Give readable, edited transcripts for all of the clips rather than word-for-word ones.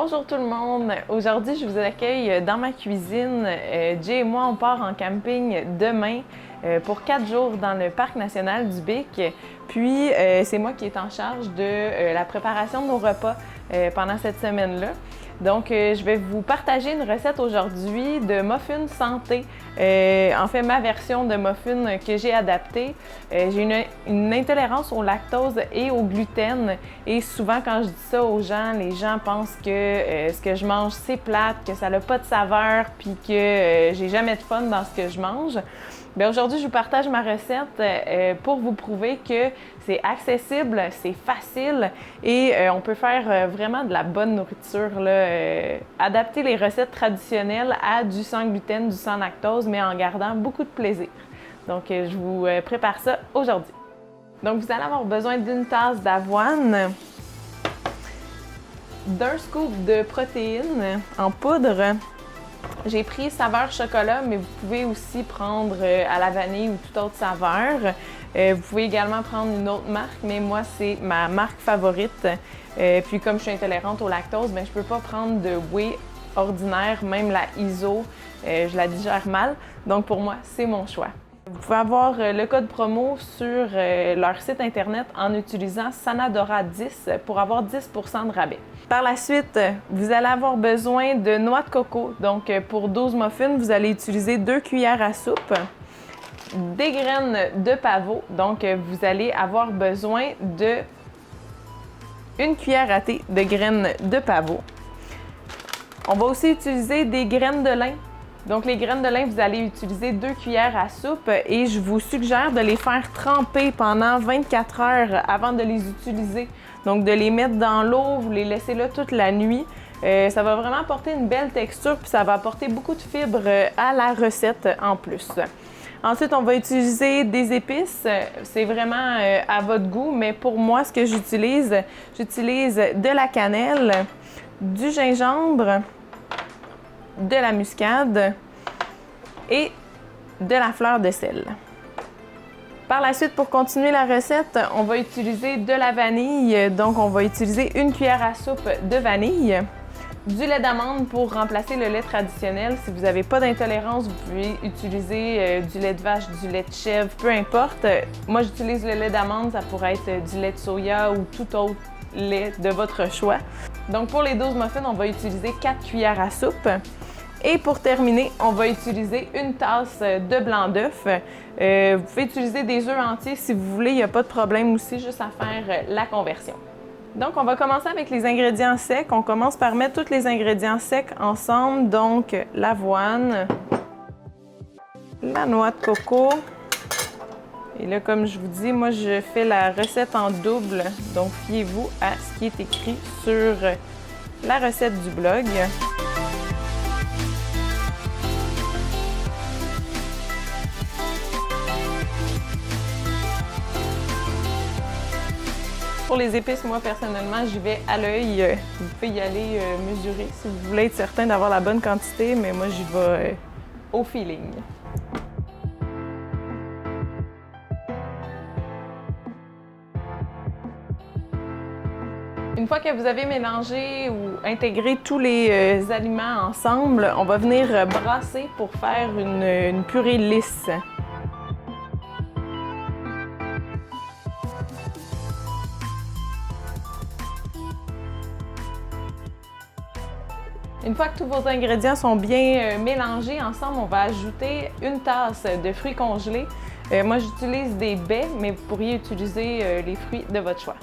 Bonjour tout le monde! Aujourd'hui, je vous accueille dans ma cuisine. Jay et moi, on part en camping demain pour 4 jours dans le Parc national du Bic. Puis, c'est moi qui est en charge de la préparation de nos repas pendant cette semaine-là. Donc, je vais vous partager une recette aujourd'hui de muffins santé. En fait, ma version de muffins que j'ai adaptée. J'ai une intolérance au lactose et au gluten. Et souvent, quand je dis ça aux gens, les gens pensent que ce que je mange, c'est plate, que ça n'a pas de saveur, puis que j'ai jamais de fun dans ce que je mange. Bien, aujourd'hui, je vous partage ma recette pour vous prouver que c'est accessible, c'est facile et on peut faire vraiment de la bonne nourriture, là. Adapter les recettes traditionnelles à du sans gluten, du sans lactose, mais en gardant beaucoup de plaisir. Donc, je vous prépare ça aujourd'hui. Donc, vous allez avoir besoin d'une tasse d'avoine, d'un scoop de protéines en poudre. J'ai pris saveur chocolat, mais vous pouvez aussi prendre à la vanille ou toute autre saveur. Vous pouvez également prendre une autre marque, mais moi, c'est ma marque favorite. Puis comme je suis intolérante au lactose, bien, je ne peux pas prendre de whey ordinaire, même la ISO, je la digère mal. Donc pour moi, c'est mon choix. Vous pouvez avoir le code promo sur leur site internet en utilisant Sanadora10 pour avoir 10 % de rabais. Par la suite, vous allez avoir besoin de noix de coco. Donc pour 12 muffins, vous allez utiliser 2 cuillères à soupe, des graines de pavot. Donc vous allez avoir besoin de 1 cuillère à thé de graines de pavot. On va aussi utiliser des graines de lin. Donc, les graines de lin, vous allez utiliser 2 cuillères à soupe et je vous suggère de les faire tremper pendant 24 heures avant de les utiliser. Donc, de les mettre dans l'eau, vous les laissez là toute la nuit. Ça va vraiment apporter une belle texture puis ça va apporter beaucoup de fibres à la recette en plus. Ensuite, on va utiliser des épices. C'est vraiment à votre goût, mais pour moi, ce que j'utilise de la cannelle, du gingembre, de la muscade et de la fleur de sel. Par la suite, pour continuer la recette, on va utiliser de la vanille. Donc, on va utiliser 1 cuillère à soupe de vanille, du lait d'amande pour remplacer le lait traditionnel. Si vous n'avez pas d'intolérance, vous pouvez utiliser du lait de vache, du lait de chèvre, peu importe. Moi, j'utilise le lait d'amande, ça pourrait être du lait de soya ou tout autre lait de votre choix. Donc, pour les 12 muffins, on va utiliser 4 cuillères à soupe. Et pour terminer, on va utiliser 1 tasse de blanc d'œuf. Vous pouvez utiliser des œufs entiers si vous voulez, il n'y a pas de problème aussi, juste à faire la conversion. Donc, on va commencer avec les ingrédients secs. On commence par mettre tous les ingrédients secs ensemble. Donc, l'avoine, la noix de coco. Et là, comme je vous dis, moi, je fais la recette en double. Donc, fiez-vous à ce qui est écrit sur la recette du blog. Pour les épices, moi, personnellement, j'y vais à l'œil. Vous pouvez y aller mesurer si vous voulez être certain d'avoir la bonne quantité, mais moi, j'y vais au feeling. Une fois que vous avez mélangé ou intégré tous les aliments ensemble, on va venir brasser pour faire une purée lisse. Une fois que tous vos ingrédients sont bien mélangés ensemble, on va ajouter 1 tasse de fruits congelés. Moi, j'utilise des baies, mais vous pourriez utiliser les fruits de votre choix.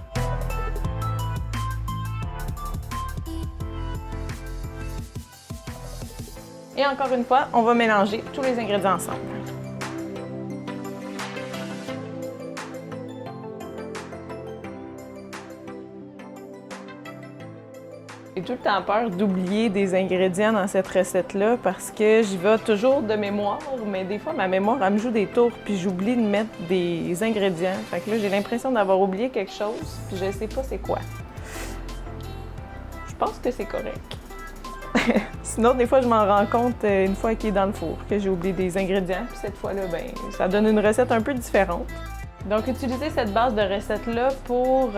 Et encore une fois, on va mélanger tous les ingrédients ensemble. J'ai tout le temps peur d'oublier des ingrédients dans cette recette-là parce que j'y vais toujours de mémoire, mais des fois, ma mémoire, elle me joue des tours puis j'oublie de mettre des ingrédients. Fait que là, j'ai l'impression d'avoir oublié quelque chose puis je sais pas c'est quoi. Je pense que c'est correct. Sinon, des fois, je m'en rends compte une fois qu'il est dans le four que j'ai oublié des ingrédients. Puis cette fois-là, ben, ça donne une recette un peu différente. Donc, utilisez cette base de recette-là pour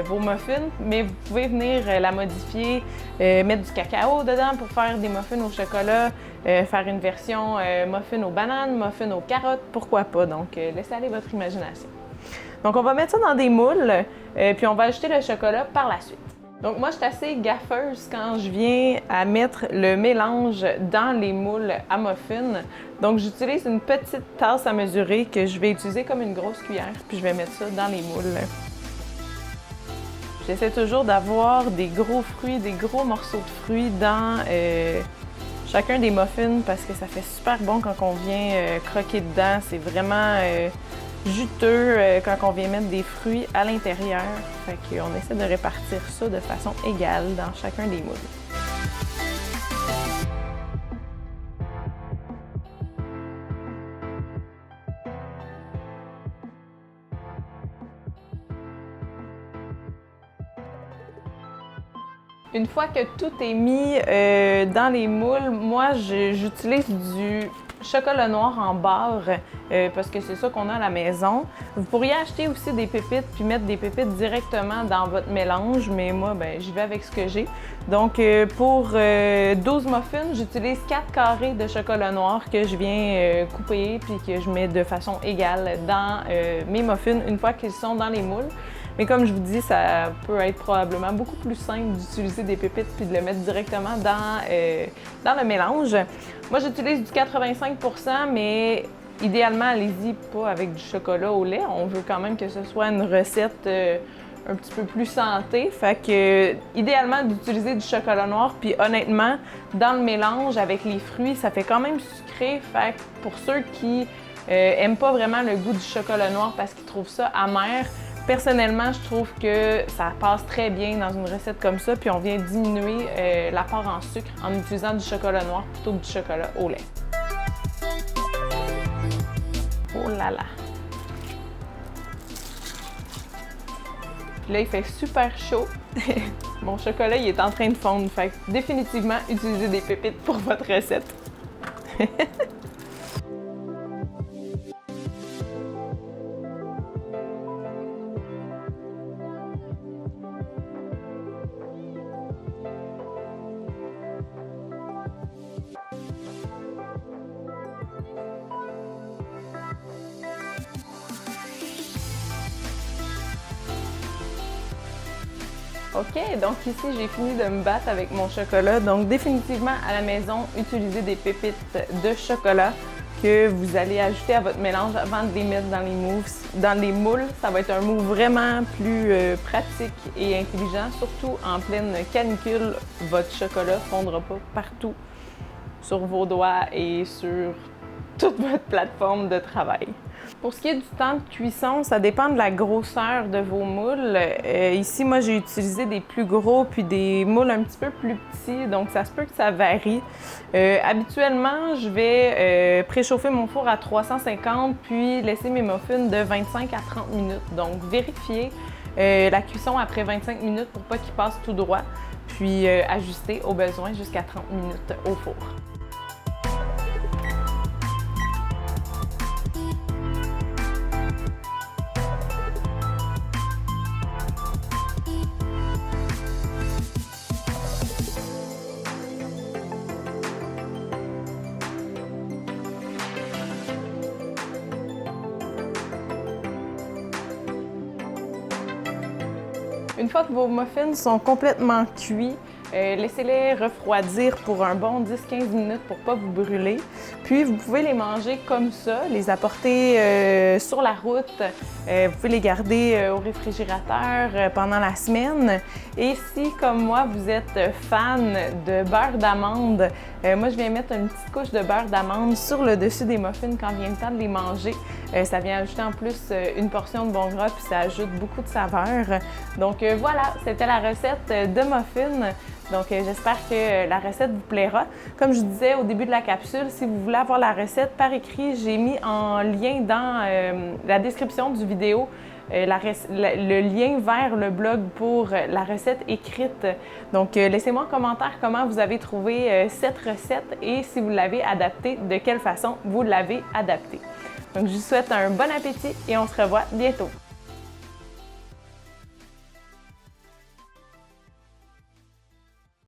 vos muffins, mais vous pouvez venir la modifier, mettre du cacao dedans pour faire des muffins au chocolat, faire une version muffin aux bananes, muffin aux carottes, pourquoi pas. Donc, laissez aller votre imagination. Donc, on va mettre ça dans des moules, puis on va ajouter le chocolat par la suite. Donc, moi, je suis assez gaffeuse quand je viens à mettre le mélange dans les moules à muffins. Donc, j'utilise une petite tasse à mesurer que je vais utiliser comme une grosse cuillère, puis je vais mettre ça dans les moules. J'essaie toujours d'avoir des gros fruits, des gros morceaux de fruits dans chacun des muffins parce que ça fait super bon quand on vient croquer dedans. C'est vraiment juteux quand on vient mettre des fruits à l'intérieur. Fait qu'on essaie de répartir ça de façon égale dans chacun des moules. Une fois que tout est mis dans les moules, moi j'utilise du chocolat noir en barre parce que c'est ça qu'on a à la maison. Vous pourriez acheter aussi des pépites puis mettre des pépites directement dans votre mélange, mais moi j'y vais avec ce que j'ai. Donc pour 12 muffins, j'utilise 4 carrés de chocolat noir que je viens couper puis que je mets de façon égale dans mes muffins une fois qu'ils sont dans les moules. Mais comme je vous dis, ça peut être probablement beaucoup plus simple d'utiliser des pépites puis de le mettre directement dans le mélange. Moi, j'utilise du 85 %, mais idéalement, allez-y pas avec du chocolat au lait. On veut quand même que ce soit une recette un petit peu plus santé. Fait que, idéalement, d'utiliser du chocolat noir. Puis honnêtement, dans le mélange avec les fruits, ça fait quand même sucré. Fait que pour ceux qui aiment pas vraiment le goût du chocolat noir parce qu'ils trouvent ça amer, personnellement, je trouve que ça passe très bien dans une recette comme ça, puis on vient diminuer l'apport en sucre en utilisant du chocolat noir plutôt que du chocolat au lait. Oh là là! Puis là, il fait super chaud. Mon chocolat, il est en train de fondre, fait que définitivement, utilisez des pépites pour votre recette. OK, donc ici, j'ai fini de me battre avec mon chocolat. Donc définitivement, à la maison, utilisez des pépites de chocolat que vous allez ajouter à votre mélange avant de les mettre dans les moules. Ça va être un mot vraiment plus pratique et intelligent, surtout en pleine canicule. Votre chocolat ne fondra pas partout sur vos doigts et sur toute votre plateforme de travail. Pour ce qui est du temps de cuisson, ça dépend de la grosseur de vos moules. Ici, moi, j'ai utilisé des plus gros puis des moules un petit peu plus petits, donc ça se peut que ça varie. Habituellement, je vais préchauffer mon four à 350 puis laisser mes muffins de 25 à 30 minutes. Donc, vérifiez la cuisson après 25 minutes pour pas qu'ils passent tout droit, puis ajuster au besoin jusqu'à 30 minutes au four. Une fois que vos muffins sont complètement cuits, laissez-les refroidir pour un bon 10-15 minutes pour ne pas vous brûler. Puis vous pouvez les manger comme ça, les apporter sur la route. Vous pouvez les garder au réfrigérateur pendant la semaine. Et si, comme moi, vous êtes fan de beurre d'amande, moi je viens mettre une petite couche de beurre d'amande sur le dessus des muffins quand vient le temps de les manger. Ça vient ajouter en plus une portion de bon gras puis ça ajoute beaucoup de saveur. Donc voilà, c'était la recette de muffins. Donc j'espère que la recette vous plaira. Comme je vous disais au début de la capsule, si vous voulez avoir la recette par écrit, j'ai mis en lien dans la description du vidéo le lien vers le blog pour la recette écrite. Donc, laissez-moi en commentaire comment vous avez trouvé cette recette et si vous l'avez adaptée, de quelle façon vous l'avez adaptée. Donc, je vous souhaite un bon appétit et on se revoit bientôt.